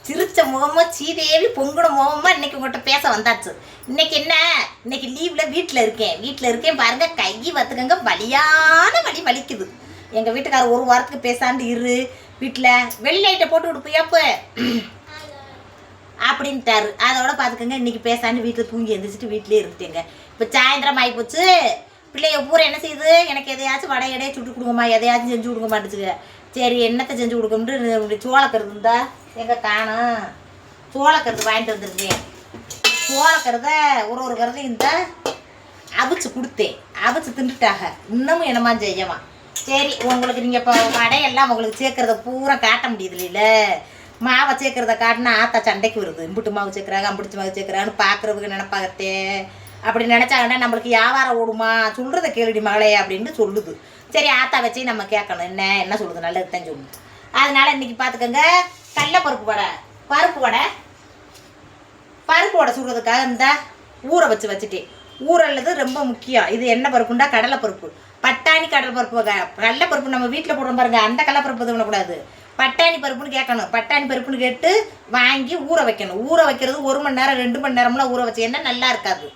சிரிச்ச முகமா சீதேவி பொங்குன முகமா இன்னைக்கு உங்கள்கிட்ட பேச வந்தாச்சு. இன்னைக்கு என்ன, இன்னைக்கு லீவ்ல வீட்டில் இருக்கேன் பாருங்க. கை வத்துக்கங்க, வலியான வலி வலிக்குது. எங்கள் வீட்டுக்காரர் ஒரு வாரத்துக்கு பேசாண்டு இரு, வீட்டில் வெள்ளையிட்ட போட்டு விடுப்பியாப்ப அப்படின்ட்டாரு. அதோட பார்த்துக்கங்க, இன்னைக்கு பேசாண்டு வீட்டில் தூங்கி எழுந்திரிச்சிட்டு வீட்டிலே இருந்துட்டேங்க. இப்போ சாயந்தரம் ஆகிப்போச்சு. பிள்ளைய பூரா என்ன செய்யுது, எனக்கு எதையாச்சும் வடை எடையை சுட்டு கொடுங்கம்மா, எதையாச்சும் செஞ்சு கொடுக்க மாட்டேச்சுங்க. சரி என்னத்தை செஞ்சு கொடுக்கும்ட்டு சோளக்கருது இருந்தா எங்கே காணும், சோளக்கருது வாங்கிட்டு வந்துருக்கேன். சோளக்கருதை ஒரு கருதை இந்த அவிச்சு கொடுத்தேன், அவிச்சு தின்னுட்டாங்க. இன்னமும் என்னமா செய்யமா. சரி உங்களுக்கு நீங்கள் இப்போ வடையெல்லாம் உங்களுக்கு சேர்க்குறத பூரா காட்ட முடியுது இல்லை, மாவை சேர்க்குறத காட்டினா ஆத்தா சண்டைக்கு வருது. இம்புட்டு மாவு சேர்க்குறாங்க, அம்பிடிச்சு மாவு சேர்க்குறான்னு பார்க்குறதுக்கு நினைப்பாகத்தே. அப்படி நினச்சாங்கன்னா நம்மளுக்கு வியாபாரம் ஓடுமா, சொல்கிறத கேளுடி மகளே அப்படின்ட்டு சொல்லுது. சரி ஆத்தா வச்சு நம்ம கேட்கணும், என்ன சொல்லுது, நல்லது தான் சொல்லுது. அதனால் இன்றைக்கி பார்த்துக்கோங்க, கடலைப்பருப்பு வடை, பருப்பு வடை சுடுறதுக்காக இந்த ஊற வச்சுட்டேன். ஊறல்லது ரொம்ப முக்கியம். இது என்ன பருப்புண்டா, கடலைப்பருப்பு, பட்டாணி கடலைப்பருப்பு. கடலைப்பருப்பு நம்ம வீட்டில் போடுறோம் பாருங்க, அந்த கடலைப்பருப்பு இது பண்ணக்கூடாது, பட்டாணி பருப்புன்னு கேட்கணும். பட்டாணி பருப்புன்னு கேட்டு வாங்கி ஊற வைக்கணும். ஊற வைக்கிறது 1 மணி நேரம் 2 மணி நேரம்லாம் ஊற வச்சேன்னா நல்லா இருக்காது.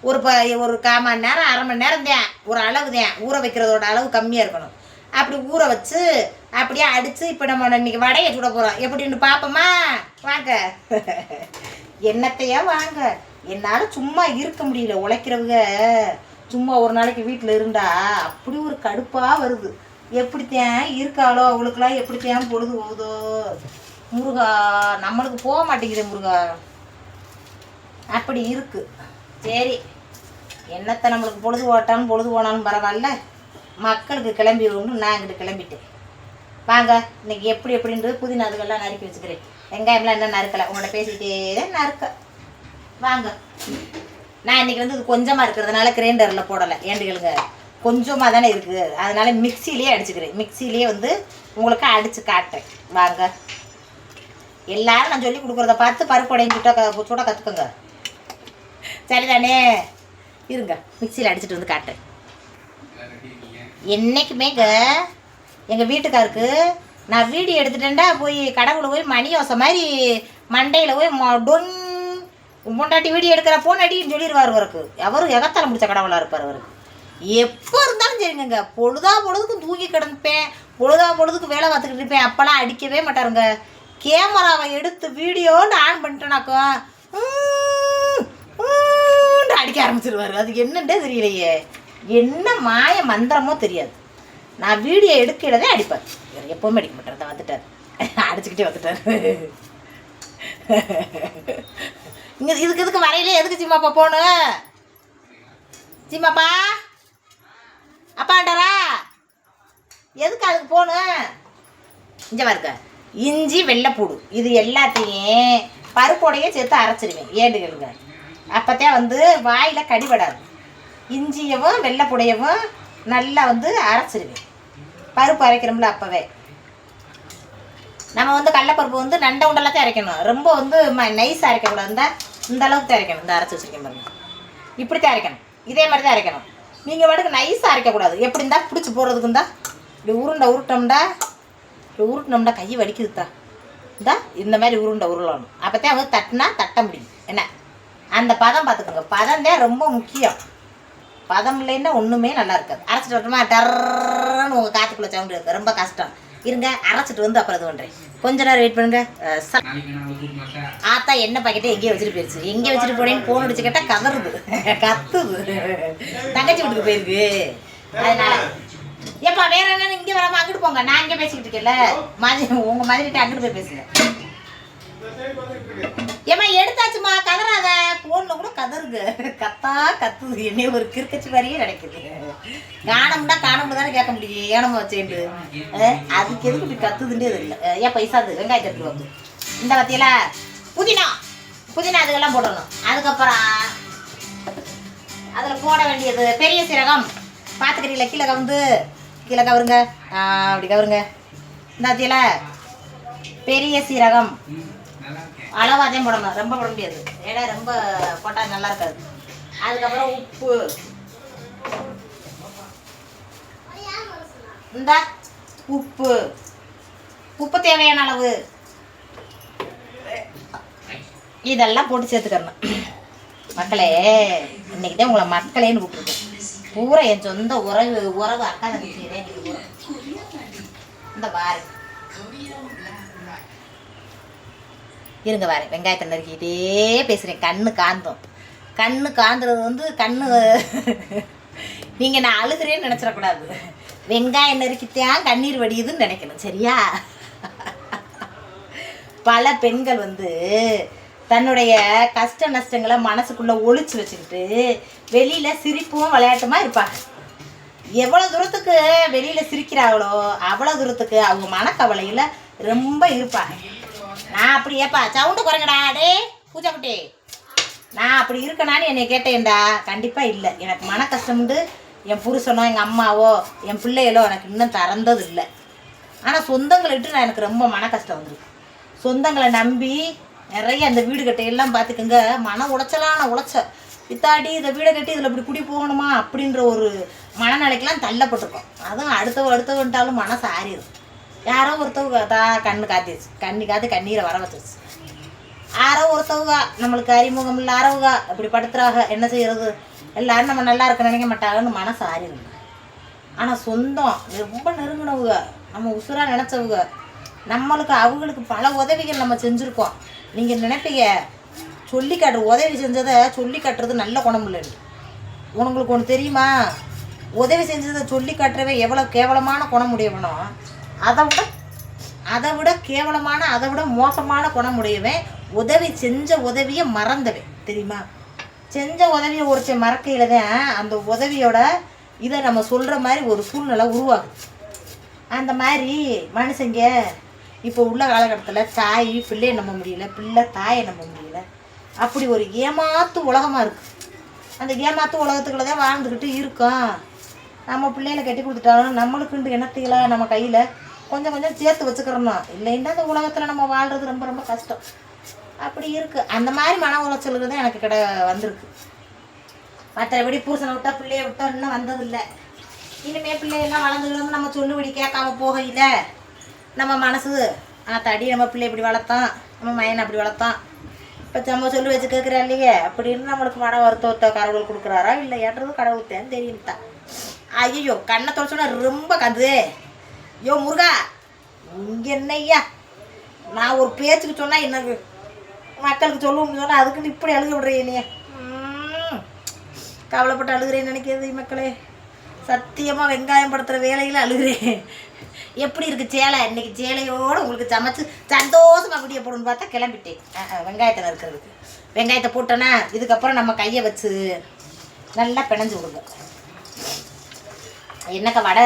ஒரு 1/4 மணி நேரம் 1/2 மணி நேரம் தான், ஒரு அளவு தான். ஊற வைக்கிறதோட அளவு கம்மியாக இருக்கணும். அப்படி ஊற வச்சு அப்படியே அடித்து இப்போ நம்ம இன்றைக்கி வடையை சுட போகிறோம். எப்படின்னு பார்ப்போமா, வாங்க. என்னத்தையா வாங்க. என்னால் சும்மா இருக்க முடியல, உழைக்கிறவங்க சும்மா ஒரு நாளைக்கு வீட்டில் இருந்தால் அப்படி ஒரு கடுப்பாக வருது. எப்படித்தான் இருக்காளோ அவளுக்கெல்லாம், எப்படித்தான் பொழுது போகுதோ முருகா, நம்மளுக்கு போக மாட்டேங்குது முருகா, அப்படி இருக்குது. சரி என்னத்தை நம்மளுக்கு பொழுது போனாலும் பரவாயில்ல, மக்களுக்கு கிளம்பி விடணும். நான் இங்கிட்டு கிளம்பிட்டேன். வாங்க இன்னைக்கு எப்படின்றது புதினா அதுக்கெல்லாம் நறுக்கி வச்சுக்கிறேன். வெங்காயம்லாம் என்ன நறுக்கலை, உங்கள்கிட்ட பேசிக்கிட்டே தான் நறுக்க. வாங்க, நான் இன்றைக்கி இது கொஞ்சமாக இருக்கிறதுனால கிரைண்டரில் போடலை. ஏண்டுகளுங்க கொஞ்சமாக தானே இருக்குது, அதனால் மிக்சிலேயே அடிச்சுக்கிறேன். மிக்சிலேயே உங்களுக்கு அடித்து காட்டுறேன். வாங்க, எல்லோரும் நான் சொல்லி கொடுக்குறத பார்த்து பருப்பு உடையும் சுட கற்றுக்கோங்க. சரிதானே, இருங்க மிக்சியில் அடிச்சுட்டு காட்டுறேன். என்றைக்குமேங்க எங்கள் வீட்டுக்காருக்கு நான் வீடியோ எடுத்துட்டேன்டா போய் கடவுளை போய் மணி யோசை மாதிரி மண்டையில் போய் டொன் பொண்டாட்டி வீடியோ எடுக்கிற போன் அடின்னு சொல்லிடுவார். அவருக்கு அவரும் எகத்தால முடிச்ச கடவுளாக இருப்பார். அவருக்கு எப்போ இருந்தாலும் சரிங்க, பொழுதுக்கு தூங்கி கிடப்பேன், பொழுதுக்கு வேலை பார்த்துக்கிட்டு இருப்பேன். அப்போல்லாம் அடிக்கவே மாட்டாருங்க. கேமராவை எடுத்து வீடியோன்னு ஆன் பண்ணிட்டேனாக்கோ அடிக்க ஆரம்பிச்சிருவாரு. அது என்னன்றே தெரியலையே, என்ன மாய மந்திரமோ தெரியாது. நான் வீடியோ எடுக்கிறதே அடிப்பார். வேறு எப்போவுமே அடிக்க மாட்டார். தான் வந்துட்டார், அடிச்சுக்கிட்டே வந்துட்டார். இங்கே இதுக்கு வரையிலே எதுக்கு சிம்மாப்பா போகணும்? சிம்மாப்பா அப்பாண்டாரா எதுக்கு அதுக்கு போகணும்? இங்கே பாருங்க, இஞ்சி வெள்ளைப்பூடு இது எல்லாத்தையும் பருப்போடையே சேர்த்து அரைச்சிடுவேன். ஏண்டுகளுங்க, அப்போத்தான் வாயில் கடிபடாது. இஞ்சியவும் வெள்ளைப்புடையவும் நல்லா அரைச்சிடுவேன். பருப்பு அரைக்கிறோம்ல அப்போவே. நம்ம கடலைப்பருப்பு நண்டை உண்டெல்லாத்தையும் அரைக்கணும். ரொம்ப நைஸாக அரைக்கக்கூடாது. இந்த அளவுக்கு தான் அரைக்கணும். இந்த அரைச்சி வச்சுருக்கேன் பாருங்க, இப்படி தான் அரைக்கணும். இதே மாதிரி தான் அரைக்கணும். நீங்கள் பாட்டுக்கு நைஸாக அரைக்கக்கூடாது. எப்படி இருந்தால் பிடிச்சி போடுறதுக்கு இருந்தால் இப்படி உருட்டினோம்டா கை வலிக்குதுதா. இந்த மாதிரி உருளணும். அப்போ தான் தட்டினா தட்ட முடியும். என்ன அந்த பதம் பார்த்துக்கோங்க. பதம் தான் ரொம்ப முக்கியம். பதம் இல்லைன்னா ஒன்றுமே நல்லா இருக்காது. அரைச்சிட்டு வரட்டுமா, டர்ன்னு உங்கள் காற்றுக்குள்ளே சவுண்டு இருக்குது. ரொம்ப கஷ்டம். இருங்க அரைச்சிட்டு அப்புறம் இது பண்ணுறேன். கொஞ்ச நேரம் வெயிட் பண்ணுங்க. ஆத்தா என்ன பாக்கெட்டை எங்கேயோ வச்சுட்டு போயிடுச்சு. எங்கே வச்சுட்டு போனேன்னு ஃபோன் அடிச்சு கேட்டால் கதறுது, கத்துது. தங்கச்சி வீட்டுக்கு போயிருக்கு. அதனால ஏப்பா வேற என்ன, இங்கே வராமல் அங்கிட்டு போங்க. நான் இங்கே பேசிக்கிட்டு இருக்கேன்ல, உங்கள் மாதிரிட்டு அங்கிட்டு போய் பேசுங்க. ஏமா எடுத்தாச்சுமா, கதறாத. ஃபோனில் கூட கதறுங்க, கத்துது. என்னைய ஒரு கிறுக்கச்சி மாதிரியே நினைக்குது. காணமுண்டா தானே கேட்க முடியும். ஏனமா வச்சேன்ட்டு அதுக்கு எதுக்கு இப்படி கத்துதுன்றே தெரியல. ஏன் பைசாது வெங்காயம் தட்டு வந்து இந்த பத்தியில புதினா அதுக்கெல்லாம் போடணும். அதுக்கப்புறம் அதில் போட வேண்டியது பெரிய சீரகம். பார்த்துக்கிறீங்களா, கீழே கவருங்க, அப்படி கவருங்க. இந்த பத்தியில் பெரிய சீரகம் அளவாதையும் போடணும், ரொம்ப போட முடியாது. ஏன்னா ரொம்ப போட்டால் நல்லா இருக்காது. அதுக்கப்புறம் உப்பு, இந்த உப்பு தேவையான அளவு. இதெல்லாம் போட்டு சேர்த்துக்கணும் மக்களே. இன்னைக்கு தான் உங்களை மக்களேன்னு கூப்பிட்டுருக்கேன். பூரா என் சொந்த உறவு அக்கா தங்கச்சியே இந்த பாரு. இருங்க பாரு, வெங்காயத்தை நறுக்கிட்டே பேசுகிறேன். கண்ணு காந்துறது கண்ணு நீங்கள் நான் அழுகிறேன்னு நினச்சிடக்கூடாது. வெங்காயம் நறுக்கித்தான் கண்ணீர் வடியுதுன்னு நினைக்கணும், சரியா? பல பெண்கள் தன்னுடைய கஷ்ட நஷ்டங்களை மனசுக்குள்ளே ஒழிச்சு வச்சுக்கிட்டு வெளியில் சிரிப்பும் விளையாட்டுமா இருப்பாங்க. எவ்வளோ தூரத்துக்கு வெளியில் சிரிக்கிறாங்களோ அவ்வளோ தூரத்துக்கு அவங்க மனக்கவலையில் ரொம்ப இருப்பாங்க. நான் அப்படி ஏப்பா சவுண்டு குறைங்கடா டே பூஜாக்குட்டி, நான் அப்படி இருக்கனான்னு என்னை கேட்டேன்டா. கண்டிப்பாக இல்லை. எனக்கு மன கஷ்டம் உண்டு. என் புருஷனோ எங்கள் அம்மாவோ என் பிள்ளைகளோ எனக்கு இன்னும் திறந்தது இல்லை. ஆனால் சொந்தங்களை விட்டு நான் எனக்கு ரொம்ப மன கஷ்டம் வந்துருக்கு. சொந்தங்களை நம்பி நிறைய அந்த வீடு கட்டையெல்லாம் பார்த்துக்கங்க, மன உளைச்சலான வித்தாடி இந்த வீடை கட்டி இதில் இப்படி குடி போகணுமா அப்படின்ற ஒரு மனநிலைக்கெல்லாம் தள்ளப்பட்டிருக்கோம். அதுவும் அடுத்தவன்ட்டாலும் மனசு ஆறிடும். யாரோ ஒருத்தவங்க கண்ணு காத்து கண்ணீரை வர வச்சிருச்சு. யாரோ ஒருத்தவங்க நம்மளுக்கு அறிமுகம் இல்லை ஆறவுக இப்படி படுத்துறாங்க. என்ன செய்யறது? எல்லாரும் நம்ம நல்லா இருக்க நினைக்க மாட்டாங்கன்னு மனசு ஆறிடுங்க. ஆனால் சொந்தம் ரொம்ப நெருங்கினவங்க, நம்ம உசுராக நினச்சவங்க, நம்மளுக்கு அவங்களுக்கு பல உதவிகள் நம்ம செஞ்சுருக்கோம். நீங்கள் நினைப்பீங்க சொல்லி காட்டுற உதவி செஞ்சதை சொல்லி காட்டுறது நல்ல குணம் இல்லைன்னு. உங்களுக்கு ஒன்று தெரியுமா? உதவி செஞ்சதை சொல்லி காட்டுறவே எவ்வளோ கேவலமான குணம் உடையவனோ அதை விட கேவலமான அதை விட மோசமான குணம் உடையவன் உதவி செஞ்ச உதவியை மறந்தவன், தெரியுமா? செஞ்ச உதவியை ஒருத்தன் மறக்கையில் தான் அந்த உதவியோட இதை நம்ம சொல்கிற மாதிரி ஒரு சூழ்நிலை உருவாகுது. அந்த மாதிரி மனுஷங்க இப்போ உள்ள காலகட்டத்தில் தாய் பிள்ளையை நம்ப முடியல, பிள்ளை தாயை நம்ப முடியல. அப்படி ஒரு ஏமாத்து உலகமாக இருக்குது. அந்த ஏமாத்து உலகத்துக்குள்ள தான் வாழ்ந்துக்கிட்டு இருக்கோம். நம்ம பிள்ளைகளை கட்டி கொடுத்துட்டாலும் நம்மளுக்குண்டு இனத்துகளை நம்ம கையில் கொஞ்சம் கொஞ்சம் சேர்த்து வச்சுக்கிறோம். இல்லைன்னா அந்த உலகத்தில் நம்ம வாழ்கிறது ரொம்ப ரொம்ப கஷ்டம். அப்படி இருக்குது. அந்த மாதிரி மன உளைச்சலுக்கு தான் எனக்கு வந்திருக்கு. மற்றபடி புருஷனை விட்டா பிள்ளையை விட்டா இன்னும் வந்ததில்லை. இனிமேல் பிள்ளையெல்லாம் வளர்ந்துக்கணும். நம்ம சொல்லுபடி கேட்காம போகையில் நம்ம மனசு தடி நம்ம பிள்ளை இப்படி வளர்த்தான், நம்ம மயனை அப்படி வளர்த்தான், இப்போ நம்ம சொல்லி வச்சு கேட்குறா இல்லையே அப்படின்னு நம்மளுக்கு மன வருத்தத்தை கடவுள் கொடுக்குறாரா இல்லை ஏற்றது கடவுள் தேன்னு தெரியும்ட்டா. ஐயோ கண்ணை தொலைச்சோன்னா ரொம்ப கந்து. ஐயோ முருகா இங்கே என்னய்யா, நான் ஒரு பேச்சுக்கு சொன்னால் என்ன மக்களுக்கு சொல்லுவோம்னு சொன்னால் அதுக்குன்னு இப்படி அழுக விடுறேன். நீ கவலைப்பட்டு அழுகிறேன்னு நினைக்கிறது மக்களே. சத்தியமாக வெங்காயம் படுத்துகிற வேலையில் அழுகிறேன். எப்படி இருக்குது சேலை? இன்றைக்கி சேலையோடு உங்களுக்கு சமைச்சு சந்தோஷமாக வீடியோ போடணும்னு பார்த்தா கிளம்பிட்டேன். வெங்காயத்தில் இருக்கிறதுக்கு வெங்காயத்தை போட்டோன்னா இதுக்கப்புறம் நம்ம கையை வச்சு நல்லா பிணைஞ்சு விடுங்க. என்னக்கா வடை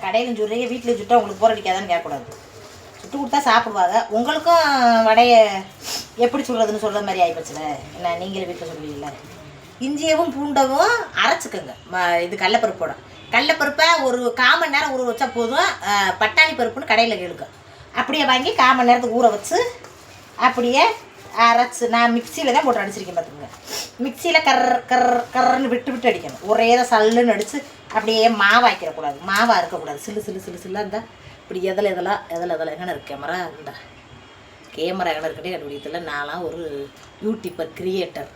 கடையிலும் சொல்கிறீங்க, வீட்டில் சுட்டா உங்களுக்கு போர் அடிக்காதான்னு கேட்கக்கூடாது. சுட்டு கொடுத்தா சாப்பிடுவாங்க. உங்களுக்கும் வடையை எப்படி சொல்கிறதுன்னு சொல்கிற மாதிரி ஆகிப்போச்சுல. என்ன நீங்களே வீட்டில் சொல்லுவீங்கள? இஞ்சியவும் பூண்டவும் அரைச்சிக்கோங்க. இது கடலப்பருப்போட கடலப்பருப்பை ஒரு 1/4 மணி நேரம் ஊற வச்சா போதும். பட்டாணி பருப்புன்னு கடையில் கேளுக்கும். அப்படியே வாங்கி 1/4 மணி நேரத்துக்கு ஊற வச்சு அப்படியே அரைச்சி நான் மிக்சியில் தான் போட்டு அடிச்சிருக்கேன். பார்த்துக்கோங்க, மிக்சியில் கர்ன்னு விட்டு அடிக்கணும். ஒரே தான் சல்லுன்னு அடித்து அப்படியே மாவாக்கிடக்கூடாது. மாவாக இருக்கக்கூடாது. சில்லு இருந்தால் இப்படி எதில் எங்கே இருக்குது கேமரா? இந்த கேமரா எங்கே இருக்கட்டே கண்டுபிடிக்கல. நான்லாம் ஒரு யூடியூபர் கிரியேட்டர்.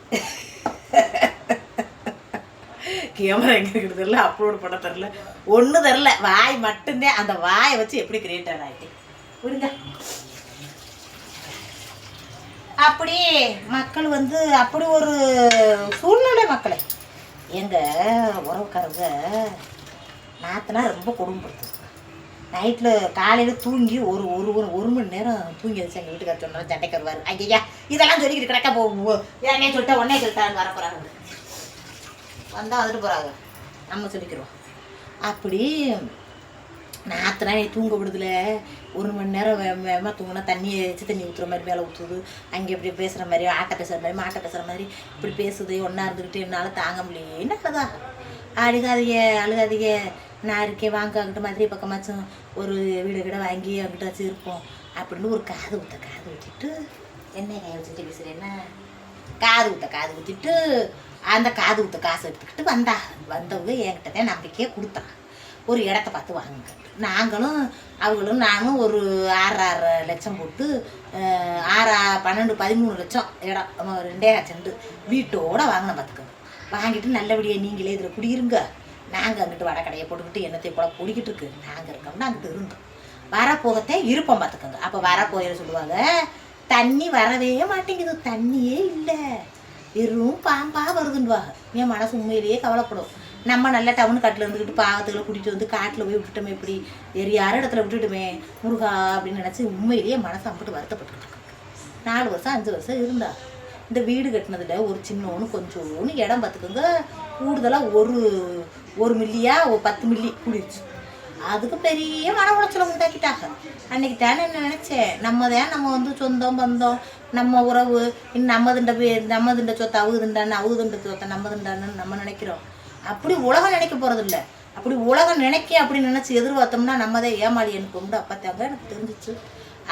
கேமரா எங்கே இருக்கிறது தெரில, அப்லோட் பண்ண தெரில, ஒன்றும் தெரில. வாய் மட்டும்தான். அந்த வாயை வச்சு எப்படி கிரியேட்டர் ஆகிட்டு விடுங்க. அப்படி மக்கள் அப்படி ஒரு சூழ்நிலை. மக்களை எங்கள் உறவுக்காரங்க நாத்தனா ரொம்ப கொடுமைப்படுத்துது. நைட்டில் காலையில் தூங்கி ஒரு மணி நேரம் தூங்கி வச்சு எங்கள் வீட்டுக்கார சொன்னாலும் சண்டைக்கு வருவார். ஐயா இதெல்லாம் சொல்லிக்கிட்டு கிடக்க போகும். ஏன்னே சொல்லிட்டா ஒன்னே சொல்லிட்டாங்க வர போகிறாங்க. வந்தால் வந்துட்டு போகிறாங்க, நம்ம சொல்லிக்கிறோம். அப்படி நாத்தனா தூங்க விடுதல. 1 மணி நேரம் வேகமாக தூங்கினா தண்ணியை வச்சு தண்ணி ஊற்றுற மாதிரி வேலை ஊற்றுது. அங்கே இப்படி பேசுகிற மாதிரி ஆட்டை பேசுகிற மாதிரி இப்படி பேசுது. ஒன்றா இருந்துக்கிட்டு என்னால் தாங்க முடியல. என்ன கதா? அழுகாதீங்க, நான் இருக்கேன் வாங்க, அங்கிட்ட மாதிரி பக்கமாச்சும் ஒரு வீடு வாங்கி அங்கிட்டாச்சும் இருப்போம் அப்படின்னு ஒரு காது ஊற்றிட்டு என்ன கையை வச்சுட்டு பேசுகிறேன்னா காது ஊற்றிட்டு அந்த காது ஊற்ற காசு எடுத்துக்கிட்டு வந்தவங்க என்கிட்ட தான் நம்பிக்கையே கொடுத்தான். ஒரு இடத்த பார்த்து வாங்குங்க. நாங்களும் அவங்களும் நானும் ஒரு 6 லட்சம் போட்டு 12-13 லட்சம் இடம் 2 செண்டு வீட்டோடு வாங்கின பார்த்துக்கோங்க. வாங்கிட்டு நல்லபடியாக நீங்களே இதில் குடியிருங்க. நாங்கள் அங்கிட்டு வடை கடையை போட்டுக்கிட்டு என்னத்தை போல பிடிக்கிட்டு இருக்கு. நாங்கள் இருக்கோம்னா அங்கிட்டு இருந்தோம். வரப்போகத்தே இருப்போம் பார்த்துக்கோங்க. அப்போ வரப்போயிட சொல்லுவாங்க, தண்ணி வரவே மாட்டேங்குது, தண்ணியே இல்லை, வெறும் பாம்பா வருதுன்னுவாங்க. என் மனசு உண்மையிலேயே கவலைப்படும். நம்ம நல்ல டவுன் காட்டில் இருந்துக்கிட்டு பாகத்துக்களை கூட்டிகிட்டு வந்து காட்டில் போய் விட்டுட்டோமே, இப்படி வேறு யார் இடத்துல விட்டுட்டுமே முருகா அப்படின்னு நினச்சி உண்மையிலேயே மனசு அம்பிட்டு வருத்தப்பட்டுக்கிட்டு இருக்கு. 4 வருஷம் 5 வருஷம் இருந்தா இந்த வீடு கட்டினதில் ஒரு சின்னோன்னு கொஞ்சோன்னு இடம் பார்த்துக்கோங்க. கூடுதலாக ஒரு மில்லியா 10 மில்லி கூடிடுச்சு. அதுக்கு பெரிய மன உளைச்சலை உண்டாக்கிட்டாங்க. அன்னைக்கு தானே என்ன நினச்சேன், நம்ம வந்து சொந்தம் பந்தம் நம்ம உறவு நம்மதுண்ட சொத்தை அவுதுண்ட சொத்தை நம்மதுண்டான்னு நம்ம நினைக்கிறோம். அப்படி உலகம் நினைக்க போகிறதில்ல. அப்படி உலகம் அப்படின்னு நினச்சி எதிர்பார்த்தோம்னா நம்மதான் ஏமாளி அனுப்போம்னு அப்போத்தாங்க எனக்கு தெரிஞ்சிச்சு.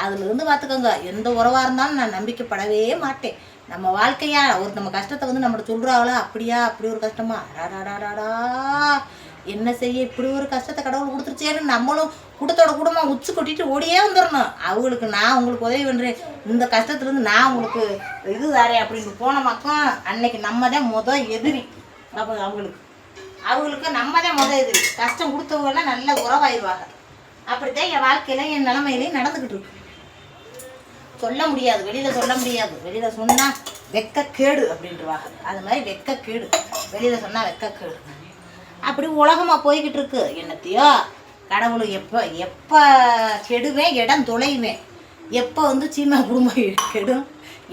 அதுலேருந்து பார்த்துக்கோங்க, எந்த உறவாக இருந்தாலும் நான் நம்பிக்கைப்படவே மாட்டேன். நம்ம வாழ்க்கையா நம்ம கஷ்டத்தை வந்து நம்மகிட்ட சொல்கிறாங்களா, அப்படியா அப்படி ஒரு கஷ்டமா, டாடாடாடாடா என்ன செய்ய இப்படி ஒரு கஷ்டத்தை கடவுள் கொடுத்துருச்சேன்னு நம்மளும் கூட்டத்தோட குடும்பம் உச்சி கொட்டிட்டு ஓடியே வந்துடணும். அவங்களுக்கு நான் உங்களுக்கு உதவி பண்ணுறேன், இந்த கஷ்டத்துலேருந்து நான் உங்களுக்கு இது தாரேன் அப்படின்னு போன மக்கள் அன்னைக்கு நம்ம தான் எதிரி. அப்போ அவங்களுக்கு நம்ம தான் எதிரி. கஷ்டம் கொடுத்தவங்கெல்லாம் நல்ல உறவாயிருவாங்க. அப்படித்தான் என் வாழ்க்கையில என் நிலைமையிலையும் நடந்துக்கிட்டு இருக்கு. சொல்ல முடியாது, வெளியில் சொல்ல முடியாது. வெளியில் சொன்னால் வெக்கக்கேடு அப்படின்றவாங்க. அது மாதிரி வெக்கக்கேடு, வெளியில் சொன்னால் வெக்கக்கேடு. அப்படி உலகமாக போய்கிட்டு இருக்கு. என்னத்தையோ கடவுள் எப்போ கெடுவேன், இடம் தொலைவேன், எப்போ வந்து சீமா குடும்பம் கெடும்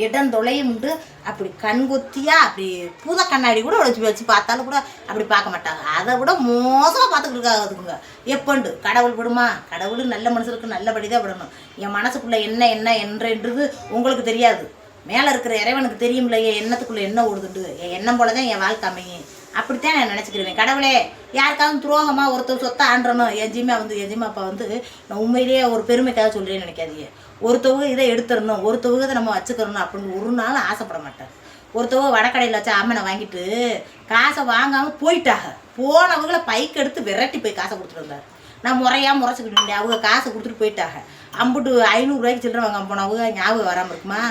இடம் தொலையும்ட்டு அப்படி கண்கொத்தியாக அப்படி பூத கண்ணாடி கூட வச்சு பார்த்தாலும் கூட அப்படி பார்க்க மாட்டாங்க. அதை விட மோசமாக பார்த்துக்கிட்டு இருக்காதுங்க. எப்போண்டு கடவுள் விடுமா? கடவுள் நல்ல மனுஷனுக்கு நல்லபடி தான் விடணும். என் மனசுக்குள்ளே என்ன என்றது உங்களுக்கு தெரியாது, மேலே இருக்கிற இறைவனுக்கு தெரியும்ல என் எண்ணத்துக்குள்ளே என்ன ஓடுதுண்டு. என் எண்ணம் போல தான் என் வாழ்க்கை அமையும். அப்படித்தான் நான் நினச்சிக்கிடுவேன். கடவுளே யாருக்காவது துரோகமாக ஒருத்தர் சொத்தை ஆண்டணும். என் ஜிம்மா அப்பா வந்து நான் உண்மையிலேயே ஒரு பெருமைக்காக சொல்கிறேன்னு நினைக்காதீங்க. ஒருத்தவங்க இதை எடுத்துடணும், ஒருத்தவங்க இதை நம்ம வச்சுக்கிறணும் அப்படின்னு ஒரு நாள் ஆசைப்பட மாட்டேன். ஒருத்தவங்க வடக்கடையில் வச்சு ஆமனை வாங்கிட்டு காசை வாங்காமல் போயிட்டாங்க. போனவங்களை பைக்கு எடுத்து விரட்டி போய் காசை கொடுத்துட்டு வந்தார். நான் முறைச்சிக்கிட்டு இருந்தேன். அவங்க காசை கொடுத்துட்டு போயிட்டாங்க. அம்புட்டு 500 ரூபாய்க்கு சில்லறை வாங்க போனவங்க ஞாபகம் வராமல் இருக்குமா?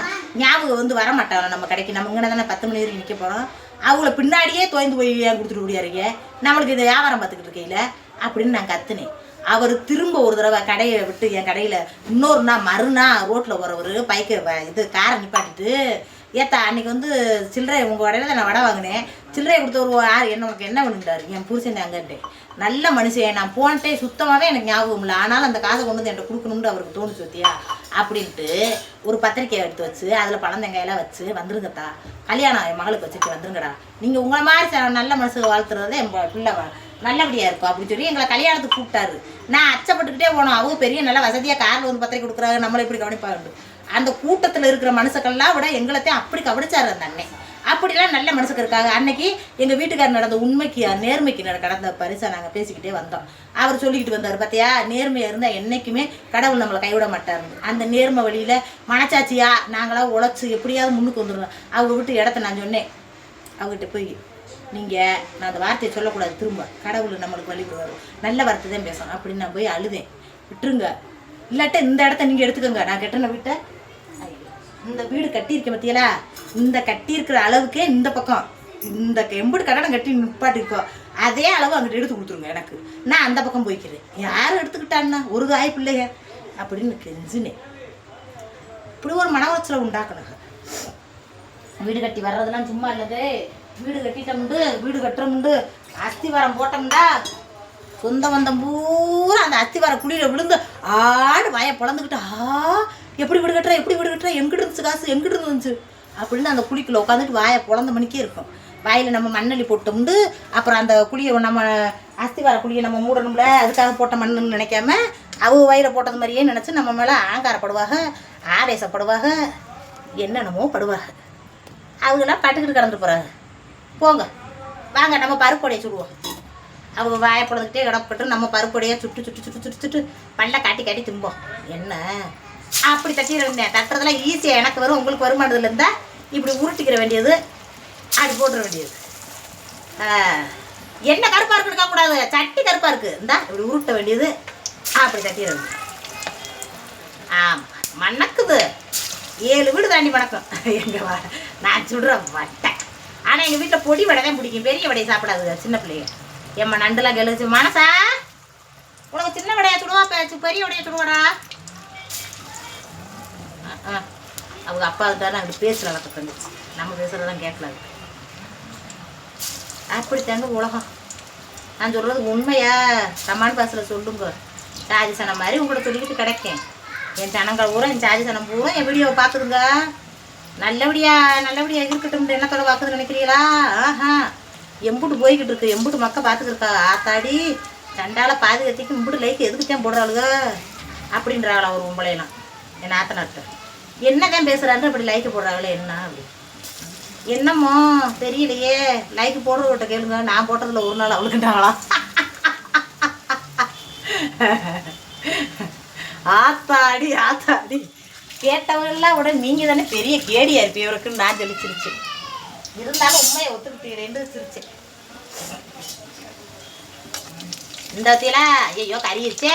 ஞாபகம் வந்து வர மாட்டாங்க நம்ம கடைக்கு. நம்ம இங்கே தானே 10 மணி வரைக்கும் நிற்க போகிறோம். அவங்கள பின்னாடியே தோய்ந்து போய் கொடுத்துட்டு முடியாருங்க. நம்மளுக்கு இதை வியாபாரம் பார்த்துக்கிட்டு இருக்கையில் அப்படின்னு நான் கத்துனேன். அவர் திரும்ப ஒரு தடவை கடையை விட்டு என் கடையில் இன்னொரு நாள் மறுநாள் ரோட்டில் போகிறவர் பைக்கை காரை நிப்பாட்டிட்டு, ஏத்தா அன்றைக்கி வந்து சில்லறை உங்கள் கடையில் தான் நான் வடை வாங்கினேன், சில்லறையை கொடுத்தவர் உனக்கு என்ன வேணுன்றார். என் புருஷன் அங்கன்ட்டேன். நல்ல மனுஷன், நான் போன்ட்டே சுத்தமாகவே எனக்கு ஞாபகம் இல்லை, ஆனாலும் அந்த காசை கொண்டு வந்து என்கிட்ட கொடுக்கணும்னு அவருக்கு தோணுச்சு வத்தியா அப்படின்ட்டு ஒரு பத்திரிக்கையை எடுத்து வச்சு அதில் பழந்தங்காயெல்லாம் வச்சு வந்துருங்கத்தா, கல்யாணம் என் மகளுக்கு வச்சுட்டு வந்துருங்கடா, நீங்கள் உங்களை மாதிரி நல்ல மனுஷங்க வாழ்த்துறதே என் பிள்ளை நல்லபடியாக இருக்கும் அப்படின்னு சொல்லி எங்களை கல்யாணத்துக்கு கூப்பிட்டாரு. நான் அச்சப்பட்டுக்கிட்டே போனோம். அவங்க பெரிய நல்ல வசதியாக காரில் வந்து பத்திரிக்கை கொடுக்குறாங்க, நம்மளை எப்படி கவனிப்பாங்க. அந்த கூட்டத்தில் இருக்கிற மனுஷக்கள்லாம் விட எங்களைத்தான் அப்படி கவனிச்சார் அந்த அண்ணன். அப்படிலாம் நல்ல மனுஷங்க இருக்காங்க. அன்னைக்கு எங்கள் வீட்டுக்காரர் நடந்த உண்மைக்கு நேர்மைக்கு கடந்த பரிசை நாங்கள் பேசிக்கிட்டே வந்தோம். அவர் சொல்லிக்கிட்டு வந்தார், பார்த்தியா நேர்மையாக இருந்தால் என்றைக்குமே கடவுள் நம்மளை கைவிட மாட்டார். அந்த நேர்மை வழியில் மனச்சாட்சியா நாங்களாம் உழைச்சி எப்படியாவது முன்னுக்கு வந்துடுவோம். அவங்க விட்டு இடத்த நான் சொன்னேன், அவங்ககிட்ட போய் நீங்கள் நான் அந்த வார்த்தையை சொல்லக்கூடாது, திரும்ப கடவுள் நம்மளுக்கு வழிக்கு வரும், நல்ல வார்த்தை தான் பேசணும் அப்படின்னு நான் போய் அழுதேன். விட்டுருங்க, இல்லாட்ட இந்த இடத்த நீங்கள் எடுத்துக்கோங்க. நான் கட்டின வீட்டை இந்த வீடு கட்டியிருக்கேன் பார்த்தியலா, இந்த கட்டியிருக்கிற அளவுக்கே இந்த பக்கம் இந்த எம்புடு கட்டடம் கட்டி நிப்பாட்டிருக்கோம், அதே அளவு அங்கிட்ட எடுத்து கொடுத்துருங்க எனக்கு, நான் அந்த பக்கம் போய்க்கிறேன். யாரும் எடுத்துக்கிட்டான்னா ஒரு காய் பிள்ளைக அப்படின்னு கெஞ்சினேன். இப்படி ஒரு மன உளைச்சலை உண்டாக்கணுங்க. வீடு கட்டி வர்றதெல்லாம் சும்மா இல்லது. வீடு கட்டிட்டோம்ண்டு வீடு கட்டுறோம்ண்டு அஸ்திவாரம் போட்டோம்டா சொந்த வந்தம் பூரா அந்த அஸ்திவாரம் குடியில் விழுந்து ஆடு வாயை பொழந்துக்கிட்டு, எப்படி வீடு கட்டுற எங்கிட்டு இருந்துச்சு காசு, எங்கிட்டு இருந்துச்சு அப்படின்னு அந்த குழிக்குள்ளே உட்காந்துட்டு வாயை பொழந்த மணிக்கே இருக்கும். வாயில் நம்ம மண்ணள்ளி போட்டோம்ண்டு அப்புறம் அந்த குழியை நம்ம அஸ்திவார குழியை நம்ம மூடணும்ல, அதுக்காக போட்ட மண்ணுன்னு நினைக்காம அவங்க வயிறை போட்டது மாதிரியே நினச்சி நம்ம மேலே ஆங்காரப்படுவாங்க, ஆவேசப்படுவாங்க, என்னென்னமோ படுவாங்க. அவங்களாம் பட்டுக்கிட்டு கடந்துட்டு போகிறாங்க. போங்க வாங்க நம்ம பருப்பொடையை சுடுவோம். அவங்க வாயை பொழுதுகிட்டே கிடப்பட்டு நம்ம பருப்பொடையாக சுட்டு பல்ல காட்டி திம்போம். என்ன அப்படி தட்டிட வேண்டிய தட்டுறதுலாம் ஈஸியாக எனக்கு வரும், உங்களுக்கு வருமானதுல இருந்தால் இப்படி உருட்டிக்கிற வேண்டியது, அப்படி போட்டுற வேண்டியது. என்ன கருப்பாக இருக்கு இருக்கக்கூடாது, சட்டி கருப்பாக இருக்குது. இந்தா இப்படி உருட்ட வேண்டியது, அப்படி தட்டிடுறது. ஆமாம், மணக்குது. 7 வீடு தாண்டி மணக்கும் எங்கள் நான் சுடுற வட்டை. ஆனால் எங்கள் வீட்டில் பொடி வடை தான் பிடிக்கும், பெரிய வடையை சாப்பிடாது சின்ன பிள்ளைங்க. எம்மா நண்டுலாம் கெழுச்சு. மனசா உனக்கு சின்ன வடையா சுடுவா, பெரிய வடையை சுடுவாடா. அவங்க அப்பா கிட்ட அப்படி பேசுகிற அளவுக்கு வந்துச்சு, நம்ம பேசுகிறதெல்லாம் கேட்கலாது. அப்படித்தாங்க உலகம். நான் சொல்கிறது உண்மையா? கமான் பாஸில் சொல்லுங்க. சாதி சனம் மாதிரி உங்களை சொல்லிக்கிட்டு கிடைக்கேன். என் சனங்கள் பூரா, என் சாதி சனம் பூரா என் வீடியோவை பார்க்குதுங்க. நல்லபடியாக இருக்கட்டும் என்னத்தோட பார்க்குதுன்னு நினைக்கிறீங்களா? ஆஹா, எம்புட்டு போய்கிட்டு இருக்கு, எம்புட்டு மக்கள் பார்த்துக்கிருக்கா. ஆத்தாடி சண்டால பாதுகாத்திக்கு இம்புட்டு லைக் எதுக்குத்தான் போடுறாளுங்க அப்படின்றாங்களா ஒரு உம்பளையெல்லாம். என் ஆத்தனாட்ட என்னதான் பேசுகிறான்னு அப்படி லைக்கு போடுறாங்களே என்ன அப்படி என்னமோ தெரியலையே. லைக் போடுறவட்ட கேளுங்க, நான் போட்டதில் ஒரு நாள் அவளுக்குட்டாங்களா? ஆத்தாடி ஆத்தாடி கேட்டவங்கெல்லாம் உடனே நீங்கள் தானே பெரிய கேடியா இருப்பீவருக்குன்னு நான் சொல்லி சிரிச்சேன். இருந்தாலும் உண்மையை ஒத்துக்கிட்டீங்களேன்னு சிரிச்சேன். இந்த வத்தியெல்லாம் ஐயோ கறியிருச்சே,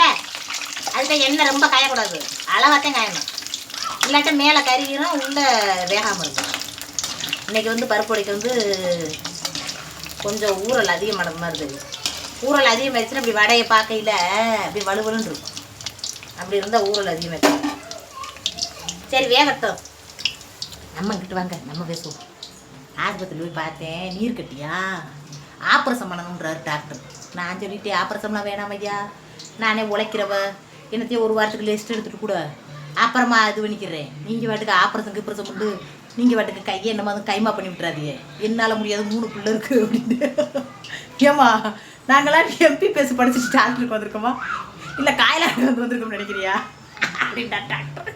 அதுக்கு எண்ணெய் ரொம்ப காயக்கூடாது, அளவாத்தையும் காயணும். இல்லாட்ட மேலே கறிகிறோம், உள்ளே வேகாமல் இருக்கும். இன்றைக்கி வந்து பருப்பு உடைக்க வந்து கொஞ்சம் ஊறல் அதிகமானது மாதிரி தெரியும். ஊறல் அதிகமாகிடுச்சுன்னா அப்படி வடையை பார்க்கையில் அப்படி வலுவலுன்னு இருக்கும். அப்படி இருந்தால் ஊறல் அதிகமாகிடுச்சு. சரி வேகட்டும், நம்ம கிட்ட வாங்க, நம்ம பேசுவோம். ஆஸ்பத்திரி போய் பார்த்தேன், நீர் கட்டியா ஆப்ரேஷன் பண்ணணுன்றாரு டாக்டர். நான் சொல்லிட்டேன் ஆப்ரேஷன்லாம் வேணாம் ஐயா, நானே உழைக்கிறவ, என்னத்தையும் ஒரு வாரத்துக்கு ரெஸ்ட் எடுத்துகிட்டு கூட அப்புறமா இது பண்ணிக்கிறேன். நீங்கள் வாட்டுக்கு ஆப்ரேஷன் கிப்ரேஷன் பண்ணு, நீங்கள் வாட்டுக்கு கையை என்னமா கைமா பண்ணி விட்டுறாதீங்க, என்னால் முடியாது 3 பிள்ளை இருக்குது அப்படின்னு. ஏம்மா நாங்களாம் எம்பி பேசி படிச்சுட்டு டாக்டருக்கு வந்திருக்கோமா, இல்லை காயலாக வந்திருக்கோம்னு நினைக்கிறியா அப்படின்டா டாக்டர்.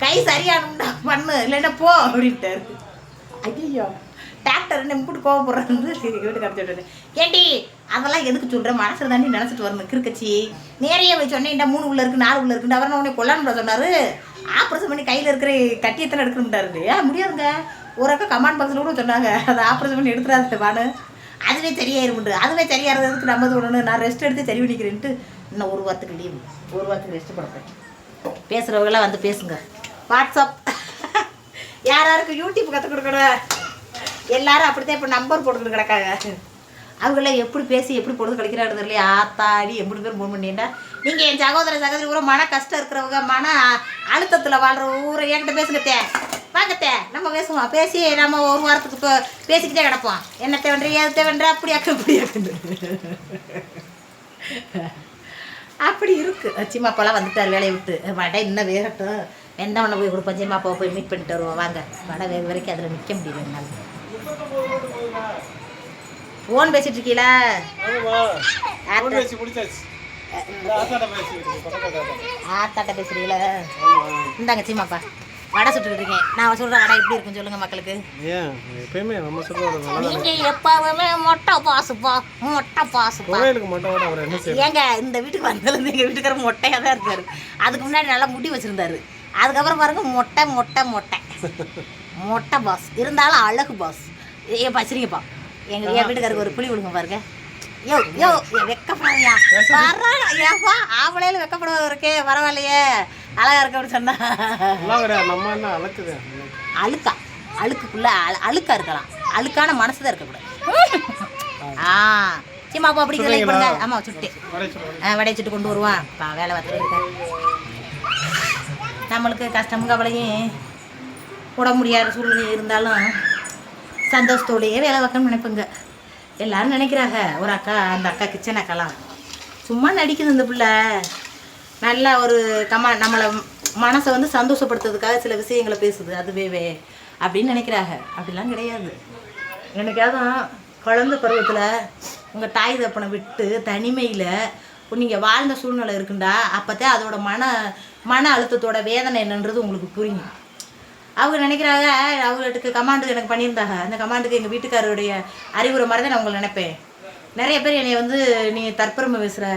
கை சரியானும்டா பண்ணு, இல்லைன்னா போ அப்படின்ட்டாரு. ஐயோ டாக்டர் என்ன இப்படி கோவப்படுறாரு வீட்டுக்கு அனுப்பிச்சு. ஏண்டி அதெல்லாம் எதுக்கு சொல்கிறேன், மனசில் தாண்டி நினச்சிட்டு வரணும் கிருக்கச்சி. நேரையே போய் சொன்னேன், இந்த 3 உள்ள இருக்குது 4 உள்ள இருக்குன்னு. அவரை உடனே கொல்லான்னு சொன்னார். ஆப்ரேஷன் பண்ணி கையில் இருக்கிற கட்டியத்தில் எடுக்கணும்ட்டாரு. ஏன் முடியாதுங்க, ஒரு அக்கா கமாண்ட் பாக்ஸில் கூட சொன்னாங்க, அதை ஆப்ரேஷன் பண்ணி எடுத்துறாது வானு, அதுவே சரியாயிருமுண்டு. அதுவே சரியாகிறதுக்கு நம்ம ஒன்று நான் ரெஸ்ட் எடுத்து சரி பண்ணிக்கிறேன்ட்டு இன்னும் 1 வாரத்துக்கு லீவு, 1 வாரத்துக்கு ரெஸ்ட் பண்ணுறேன். பேசுகிறவங்களாம் வந்து பேசுங்க. வாட்ஸ்அப் யாராருக்கு யூடியூப் கற்றுக் கொடுக்கணும், எல்லாரும் அப்படித்தான் இப்போ நம்பர் போட்டுக்கிட்டு கிடக்காங்க. அவங்களாம் எப்படி பேசி எப்படி பொழுது கிடைக்கிறாரு இல்லையா? ஆத்தாடி எப்படி பேர் ஃபோன் பண்ணிட்டா. நீங்கள் என் சகோதரி ஊரை மன கஷ்டம் இருக்கிறவங்க, மன அழுத்தத்தில் வாழ்கிற ஊரை என்கிட்ட பேசுங்கத்தே, வாங்கத்தே நம்ம பேசுவோம். பேசி நம்ம 1 வாரத்துக்கு இப்போ பேசிக்கிட்டே கிடப்போம். என்ன தேவன்ற ஏது தேவன்ற அப்படியாக்கு இப்படியாக்குன்னு அப்படி இருக்குது. சிம்மாப்பாலாம் வந்துட்டார் வேலையை விட்டு. வடை இன்னும் வேகட்டும், வெந்தவனை போய் கொடுப்போம். சிம்மாப்பாவை போய் மீட் பண்ணிட்டு வருவோம். வாங்க, வடை வேக வரைக்கும் அதில் நிற்க முடியல என்னால். ஃபோன் பேசிட்டு இருக்கீங்களா? ஆத்தாட்ட பேசுறீங்களா? இந்தாங்க சீமாப்பா வடை சுட்டுக்கிட்டு இருக்கேன். நான் சொல்கிற வடை எப்படி இருக்குன்னு சொல்லுங்க மக்களுக்கு. நீங்க எப்பவுமே மொட்டை பாசுப்பா, மொட்டை பாசுப்பா. ஏங்க இந்த வீட்டுக்கு வந்ததுலேருந்து எங்கள் வீட்டுக்காரர் மொட்டையாக தான் இருக்காரு. அதுக்கு முன்னாடி நல்லா முடி வச்சுருந்தாரு. அதுக்கப்புறம் பாருங்க மொட்டை மொட்டை மொட்டை மொட்டை பாஸ். இருந்தாலும் அழகு பாஸ். ஏன் பச்சிரிங்கப்பா, என் வீட்டுக்காருக்கு ஒரு புளி விடுங்க பாருங்க. யோ யோ வெக்கப்படாதியா, ஏப்பா ஆம்பளையில வெக்கப்படுவது இருக்கே, பரவாயில்லையே அழகா இருக்கு அப்படின்னு சொன்னா. அழுக்கா அழுக்குக்குள்ள அழுக்கா இருக்கலாம், அழுக்கான மனசுதான் இருக்கக்கூடாது. சிம்மாப்பா அப்படி கொடுங்க. ஆமா சுட்டு வடையை சுட்டு கொண்டு வருவான். வேலை பார்த்துட்டு இருக்க நம்மளுக்கு கஷ்டம் கவலையும் போட முடியாத சூழ்நிலை இருந்தாலும் சந்தோஷத்தோடையே வேலை வைக்கணும்னு நினைப்பேங்க. எல்லாரும் நினைக்கிறாங்க. ஒரு அக்கா, அந்த அக்கா கிச்சன் அக்காலாம் சும்மா நடிக்குது இந்த பிள்ளை, நல்லா ஒரு நம்மளை மனசை வந்து சந்தோஷப்படுத்துறதுக்காக சில விஷயங்களை பேசுது, அதுவே அப்படின்னு நினைக்கிறாங்க. அப்படிலாம் கிடையாது. எனக்காவது குழந்தை பருவத்தில் உங்கள் தாய் தப்பனை விட்டு தனிமையில் நீங்கள் வாழ்ந்த சூழ்நிலை இருக்குண்டா, அப்போத்தான் அதோட மன அழுத்தத்தோட வேதனை என்னன்றது உங்களுக்கு புரியும். அவங்க நினைக்கிறாங்க அவங்களுக்கு கமாண்டு எனக்கு பண்ணியிருந்தாங்க, அந்த கமாண்டுக்கு எங்கள் வீட்டுக்காரருடைய அறிவுரை மாதிரி தான் நான் உங்களை நினைப்பேன். நிறைய பேர் என்னை வந்து நீ தற்பெருமை பேசுகிற,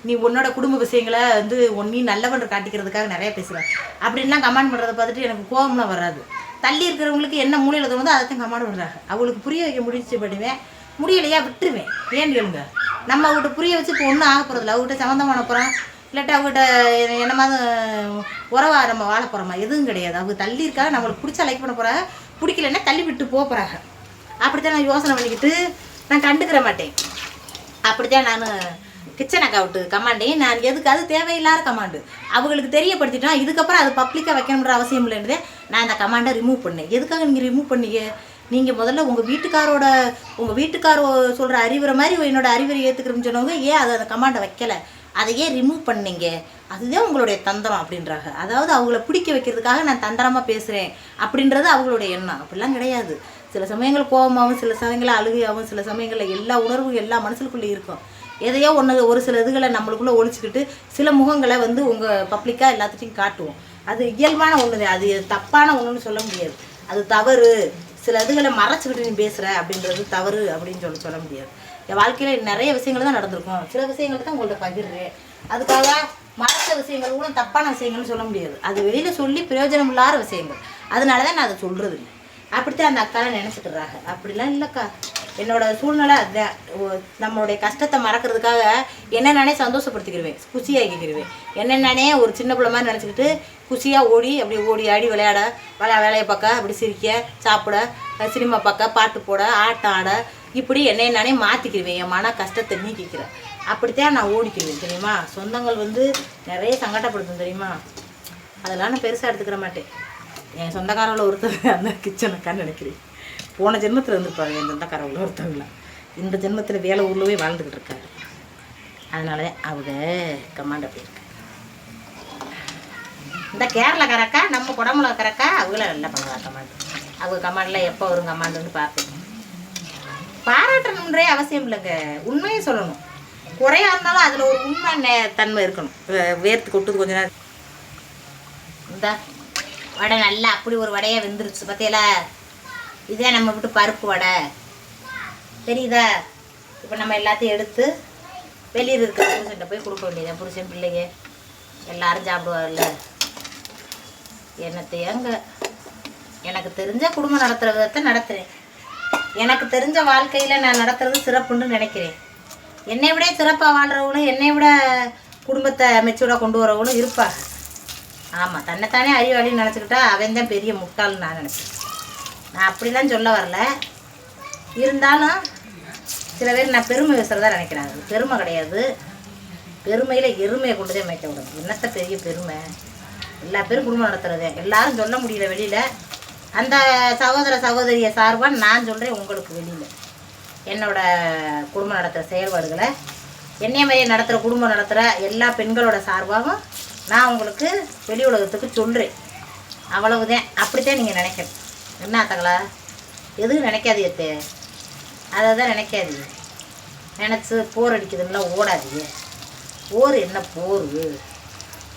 நீ உன்னோட குடும்ப விஷயங்களை வந்து நீ நல்லவன் காட்டிக்கிறதுக்காக நிறைய பேசுகிற அப்படின்லாம் கமெண்ட் பண்ணுறதை பார்த்துட்டு எனக்கு கோபம்லாம் வராது. தள்ளி இருக்கிறவங்களுக்கு என்ன மூலையில் தோணுதோ அதை தான் கமாண்ட் பண்ணுறாங்க. அவங்களுக்கு புரிய வைக்க முடிச்சு பண்ணுவேன், முடியலையா விட்டுருவேன். ஏன்னு கேளுங்க, நம்ம அவங்ககிட்ட புரிய வச்சு இப்போ ஒன்றும் ஆக போகிறதில்ல. அவங்ககிட்ட சம்மந்தம் பண்ண போகிறோம், இல்லாட்டி அவங்ககிட்ட என்னமாவது உறவா நம்ம வாழ போகிறோமா, எதுவும் கிடையாது. அவங்க தள்ளி இருக்காங்க, நம்மளுக்கு பிடிச்சா லைக் பண்ண போகிறாங்க, பிடிக்கலன்னா தள்ளி விட்டு போகிறாங்க. அப்படித்தான் நான் யோசனை பண்ணிக்கிட்டு நான் கண்டுக்கிற மாட்டேன். அப்படித்தான் நான் கிச்சன் அக்கௌண்ட்டு கமாண்டே நான் எதுக்கு, அது தேவையில்லாத கமாண்டு அவங்களுக்கு தெரியப்படுத்திட்டா இதுக்கப்புறம் அது பப்ளிக்காக வைக்கணுன்ற அவசியம் இல்லைன்றதே நான் அந்த கமாண்டை ரிமூவ் பண்ணேன். எதுக்காக நீங்கள் ரிமூவ் பண்ணீங்க? நீங்கள் முதல்ல உங்கள் வீட்டுக்காரோ சொல்கிற அறிவுரை மாதிரி என்னோடய அறிவுரை ஏற்றுக்கிறேன்னு சொன்னவங்க ஏன் அதை அந்த கமாண்டை வைக்கலை, அதை ஏன் ரிமூவ் பண்ணீங்க? அதுதான் உங்களுடைய தந்திரம் அப்படின்றாங்க. அதாவது அவங்கள பிடிக்க வைக்கிறதுக்காக நான் தந்திரமாக பேசுகிறேன் அப்படின்றது அவங்களுடைய எண்ணம். அப்படிலாம் கிடையாது. சில சமயங்கள் கோபமாகவும், சில சமயங்களில் அழுகையாகவும், சில சமயங்களில் எல்லா உணர்வும் எல்லா மனசுக்குள்ளே இருக்கும். எதையோ ஒரு சில இதுகளை நம்மளுக்குள்ளே ஒழிச்சிக்கிட்டு சில முகங்களை உங்கள் பப்ளிக்காக எல்லாத்துட்டையும் காட்டுவோம். அது இயல்பான ஒன்று, அது தப்பான ஒன்றுன்னு சொல்ல முடியாது. அது தவறு. சில இதுகளை மறைச்சிக்கிட்டு நீ பேசுகிற அப்படின்றது தவறு அப்படின்னு சொல்ல முடியாது. என் வாழ்க்கையில் நிறைய விஷயங்கள் தான் நடந்திருக்கும், சில விஷயங்கள் தான் உங்கள்கிட்ட பகிர்றேன். அதுக்காக மறைச்ச விஷயங்கள் கூட தப்பான விஷயங்கள்னு சொல்ல முடியாது. அது வெளியில் சொல்லி பிரயோஜனம் இல்லாத விஷயங்கள், அதனால தான் நான் அதை சொல்கிறது இல்லை. அப்படித்தான் அந்த அக்காலாம் நினச்சிக்கிறாங்க. அப்படிலாம் இல்லைக்கா, என்னோட சூழ்நிலை அதுதான். நம்மளுடைய கஷ்டத்தை மறக்கிறதுக்காக என்ன நானே சந்தோஷப்படுத்திக்கிடுவேன், குஷியாகிக்கிடுவேன். என்ன நானே ஒரு சின்ன பிள்ளை மாதிரி நினச்சிக்கிட்டு குஷியாக அப்படியே ஓடி ஆடி விளையாட, வேலையை பார்க்க, அப்படி சிரிக்க, சாப்பிட, சினிமா பார்க்க, பாட்டு போட, ஆட்டம் ஆட, இப்படி என்னை நானே மாற்றிக்கிடுவேன். என் மன கஷ்டத்தை நீக்கிக்கிறேன். அப்படித்தான் நான் ஓடிக்கிடுவேன் தெரியுமா. சொந்தங்கள் நிறைய சங்கடப்படுத்தும் தெரியுமா. அதெல்லாம் நான் பெருசாக எடுத்துக்கிற மாட்டேன். என் சொந்தக்காரவில் ஒருத்தர் அந்த கிச்சனுக்கான்னு நினைக்கிறேன். போன ஜென்மத்தில் இருந்துருப்பாங்க என் சொந்தக்காரவில் ஒருத்தவங்களாம். இந்த ஜென்மத்தில் வேலை ஊர்லவே வாழ்ந்துக்கிட்டு இருக்காரு. அதனால அவங்க கமாண்ட் அப்படி இருக்கு. இந்த கேரளாக்காரக்கா நம்ம குடமுளக்காரக்கா அவங்கள நல்லா பண்ணுவாங்க கமாண்ட். அவங்க கமாண்டில் எப்போ வரும் கமாண்டுன்னு பார்ப்பேன். பாராட்டணுன்றே அவசியம் இல்லைங்க, உண்மையை சொல்லணும். குறையா இருந்தாலும் அதில் ஒரு உண்மை தன்மை இருக்கணும். வேர்த்து கொட்டுது கொஞ்ச நேரம். இந்த வடை நல்லா அப்படி ஒரு வடையாக வெந்துருச்சு பார்த்தீங்களா. இதே நம்ம விட்டு பருப்பு வடை தெரியுதா. இப்போ நம்ம எல்லாத்தையும் எடுத்து வெளியில் இருக்கிற புருஷன்கிட்ட போய் கொடுக்க வேண்டியது. புருஷன் பிள்ளைங்க எல்லாரும் சாப்பிடுவார்ல. என்னத்தையாங்க எனக்கு தெரிஞ்ச குடும்பம் நடத்துகிற விதத்தை நடத்துகிறேன். எனக்கு தெரிஞ்ச வாழ்க்கையில் நான் நடத்துறது சிறப்புன்னு நினைக்கிறேன். என்னை விட சிறப்பாக வாழ்கிறவங்களும் என்னை விட குடும்பத்தை மெச்சூராக கொண்டு வரவங்களும் இருப்பாங்க. ஆமாம், தன்னைத்தானே அறிவாளின்னு நினச்சிக்கிட்டா அவன் தான் பெரிய முட்டாள்னு நான் நினச்சேன். நான் அப்படிலாம் சொல்ல வரல. இருந்தாலும் சில பேர் நான் பெருமை பேசுகிறதா நினைக்கிறாங்க. பெருமை கிடையாது. பெருமையில் எருமையை கொண்டு தான் மேய்க்க விடணும். என்னத்த பெரிய பெருமை. எல்லா பேரும் குடும்பம் நடத்துறது எல்லாரும் சொல்ல முடியல வெளியில். அந்த சகோதர சகோதரியை சார்பாக நான் சொல்கிறேன் உங்களுக்கு வெளியில் என்னோடய குடும்பம் நடத்துகிற செயல்பாடுகளை என்னைய மாதிரியே நடத்துகிற குடும்பம் நடத்துகிற எல்லா பெண்களோட சார்பாகவும் நான் உங்களுக்கு வெளி உலகத்துக்கு சொல்கிறேன். அவ்வளவுதான். அப்படித்தான் நீங்கள் நினைக்கணும். என்ன தங்களா எதுவும் நினைக்காதீங்க. அதை தான் நினைக்காதீங்க. நினச்சி போர் அடிக்குதுன்னா ஓடாதீங்க. போர் என்ன போர்,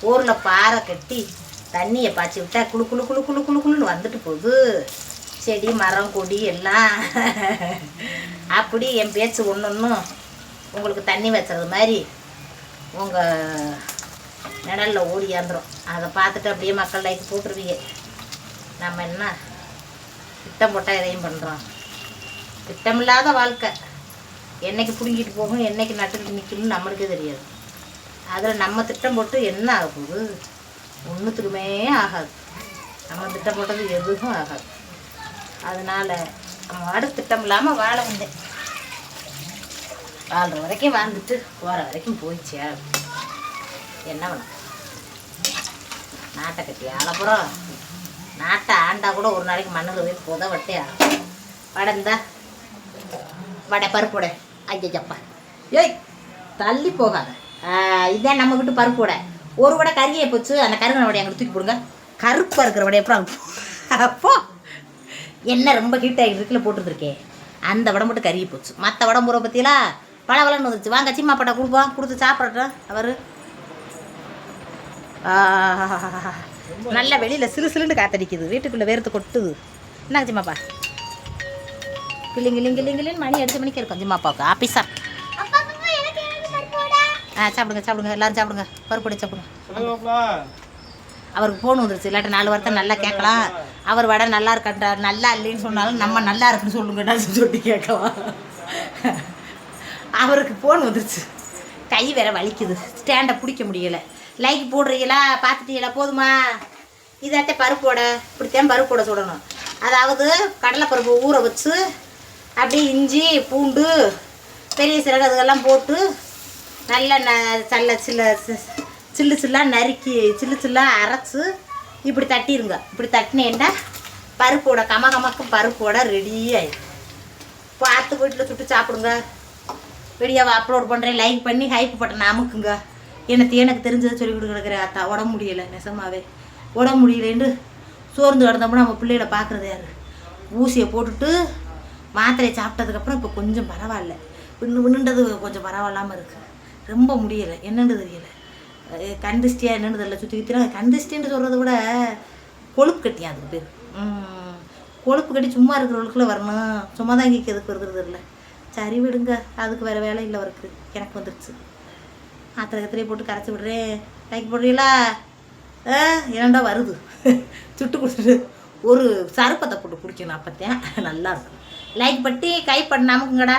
போரில் பாறை கட்டி தண்ணியை பாய்ச்சி விட்டால் குழு குழு குழு குழு குழு குழுன்னு வந்துட்டு போகுது. செடி மரம் கொடி எல்லாம். அப்படி என் பேச்சு ஒன்றும் உங்களுக்கு தண்ணி வச்சுறது மாதிரி உங்கள் நிழலில் ஓடியாந்துடும். அதை பார்த்துட்டு அப்படியே மக்கள் லைக் போட்டுருவீங்க. நம்ம என்ன திட்டம் போட்டால் எதையும் பண்ணுறோம். திட்டமில்லாத வாழ்க்கை என்றைக்கு பிடுங்கிட்டு போகும், என்றைக்கு நட்டுக்கிட்டு நிற்கணும்னு நம்மளுக்கே தெரியாது. அதில் நம்ம திட்டம் போட்டு என்ன ஆக போகுது? ஒன்றுத்துக்குமே ஆகாது. நம்ம திட்டம் போட்டது எதுவும் ஆகாது. அதனால் நம்ம அடுத்த திட்டம் இல்லாமல் வாழ வந்தேன். வாழ்கிற வரைக்கும் வாழ்ந்துட்டு போகிற வரைக்கும் போயிடுச்சா என்ன வேணும். நாட்டை கட்டி ஆளப்புறம் நாட்டை ஆண்டா கூட ஒரு நாளைக்கு மண்ணில் போய் புத வட்டே ஆகும். வடைந்தா வடை பருப்பு வடை. ஐயப்பா ஏய் தள்ளி போகாத. இதான் நம்ம வீட்டு பருப்பு வடை. ஒரு வடை கறியை போச்சு. அந்த கருகின வடையை அங்கே தூக்கி போடுங்க. கருப்பாக இருக்கிற வடை அப்புறம் அப்போ என்ன ரொம்ப ஹீட் ஆகிட்டு இருக்குல்ல போட்டுருக்கேன். அந்த வடை மட்டும் கறியை போச்சு. மற்ற வடை முறை பற்றியெல்லாம் பழவளன்னு வந்துச்சு. வாங்க சிம்மா பட்டை கொடுப்போம், கொடுத்து சாப்பிட்றோம். அவர் நல்லா வெளியில் சிலு சிலுன்னு காத்தடிக்குது, வீட்டுக்குள்ளே வேர்த்து கொட்டுது. என்னங்க சிம்மாப்பா கிளிங்கிலிங்கிலிங்கிலின்னு மணி அடிச்ச மணிக்கு இருக்கும் சிம்மாப்பாவுக்கு ஆஃபீஸா. சாப்பிடுங்க சாப்பிடுங்க எல்லாரும் சாப்பிடுங்க. பருப்பு சாப்பிடுங்க. அவருக்கு ஃபோன் வந்துருச்சு. இல்லாட்ட 4 வாரத்தை நல்லா கேட்கலாம். அவர் வடை நல்லா இருக்கான்றார். நல்லா இல்லைன்னு சொன்னாலும் நம்ம நல்லா இருக்குன்னு சொல்லுங்கடா சொல்லி கேட்கலாம். அவருக்கு ஃபோன் வந்துருச்சு. கை வேற வலிக்குது, ஸ்டாண்டை பிடிக்க முடியலை. லைக் போடுறீங்களா? பார்த்துட்டீங்களா? போதுமா? இதாட்ட பருப்போட இப்படித்தான் பருப்போட சுடணும். அதாவது கடலைப்பருப்பு ஊற வச்சு அப்படியே இஞ்சி பூண்டு பெரிய சீரகம் அதுக்கெல்லாம் போட்டு நல்லா சில்லு சில்லாக நறுக்கி சில்லாக அரைச்சி இப்படி தட்டிடுங்க. இப்படி தட்டினேன்டா பருப்போட கமகமக்கும் பருப்போட ரெடி ஆயிடும். பார்த்து வீட்டில் சுட்டு சாப்பிடுங்க. வீடியோவை அப்லோட் பண்ணுறேன். லைக் பண்ணி ஹைப் பட்டன் அமுக்குங்க. எனக்கு தெரிஞ்சதை சொல்லி கொடுக்குற அத்தா. உடம்பு முடியலை, நெசமாவே உடம்பு முடியலேன்னு சோர்ந்து கிடந்தோம்னா நம்ம பிள்ளைகளை பார்க்குறது யார்? ஊசியை போட்டுட்டு மாத்திரையை சாப்பிட்டதுக்கப்புறம் இப்போ கொஞ்சம் பரவாயில்ல. விண்ணுன்றது கொஞ்சம் பரவாயில்லாமல் இருக்குது. ரொம்ப முடியலை, என்னென்னு தெரியலை. கண்டிஸ்டியாக என்னென்னு தெரியல. சுற்றிக்கிட்டே கண்டிஸ்டின்னு சொல்கிறத விட கொழுப்பு கட்டியா அதுக்கு பேர். கொழுப்பு கட்டி சும்மா இருக்கிறவங்களுக்குள்ள வரணும். சும்மா தான் இங்கே எதுக்கு வருகிறது இல்லை. சரி விடுங்க, அதுக்கு வேறு வேலை இல்லை அவருக்கு. எனக்கு வந்துடுச்சு. ஆத்திரத்திலே போட்டு கரைச்சி விடுறேன். லைக் போடுறீங்களா? ஏன்டா வருது சுட்டு கொடுத்துட்டு ஒரு சருப்பத்தை போட்டு குடிக்கணும். அப்போத்தான் நல்லாயிருக்கும். லைக் பட்டி கை பண்ணாமுங்கடா.